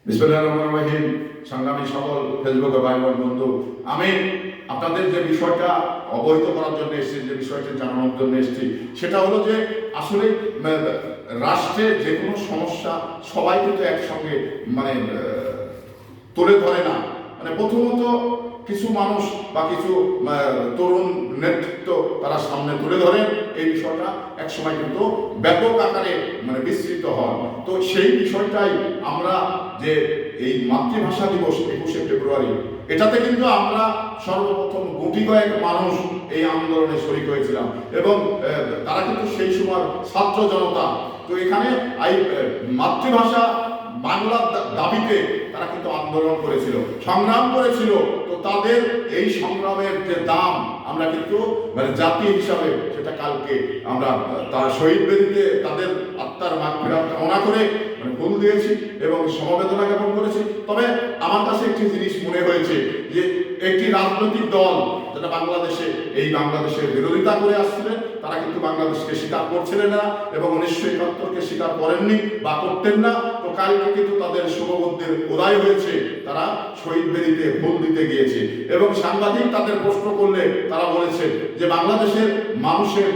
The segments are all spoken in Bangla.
বিসমিল্লাহির রহমানির রহিম। সংগ্রামী সকল ফেসবুকে ভাই বোন বন্ধু, আমি আপনাদের যে বিষয়টা অবহিত করার জন্য এসেছি, যে বিষয়টা জানানোর জন্য এসেছি, সেটা হলো যে আসলে রাষ্ট্রে যে কোনো সমস্যা সবাই কিন্তু একসঙ্গে তুলে ধরে না। প্রথমত কিছু মানুষ বা কিছু তরুণ নেতৃত্ব তারা সামনে তুলে ধরেন এই বিষয়টা, একসময় কিন্তু ব্যাপক আকারে বিস্তৃত হয়। তো সেই বিষয়টাই আমরা যে এই মাতৃভাষা দিবস 21শে ফেব্রুয়ারি, এটাতে কিন্তু আমরা সর্বপ্রথম গুটি কয়েক মানুষ এই আন্দোলনে শরিক হয়েছিলাম এবং তারা কিন্তু সেই সময় ছাত্র জনতা। তো এখানে এই মাতৃভাষা বাংলার দাবিতে তারা কিন্তু আন্দোলন করেছিল, সংগ্রাম করেছিল। তো তাদের এই সংগ্রামের যে দাম আমরা কিন্তু জাতি হিসাবে সেটা কালকে আমরা তার শহীদ বেদিতে তাদের আত্মার মাগফিরাত কামনা করে ফুল দিয়েছি এবং সমবেদনা জ্ঞাপন করেছি। তবে আমার কাছে একটি জিনিস মনে হয়েছে যে একটি রাজনৈতিক দল যেটা বাংলাদেশের বিরোধিতা করে আসছিলেন, তারা কিন্তু বাংলাদেশকে স্বীকার করছিলেন না এবং 1971কে স্বীকার করেননি বা করতেন না। তো কালকে কিন্তু তাদের শুভবুদ্ধির উদয় হয়েছে, তারা শহীদ বেদিতে ফুল দিতে গিয়েছে এবং সাংবাদিক তাদের প্রশ্ন করলে তারা বলেছে যে বাংলাদেশের মানুষের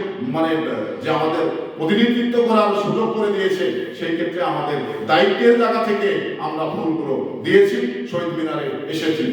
যে আমাদের প্রতিনিধিত্ব করার সুযোগ করে দিয়েছে, সেই ক্ষেত্রে আমাদের দায়িত্বের জায়গা থেকে আমরা ফুলগুলো দিয়েছি, শহীদ মিনারে এসেছি।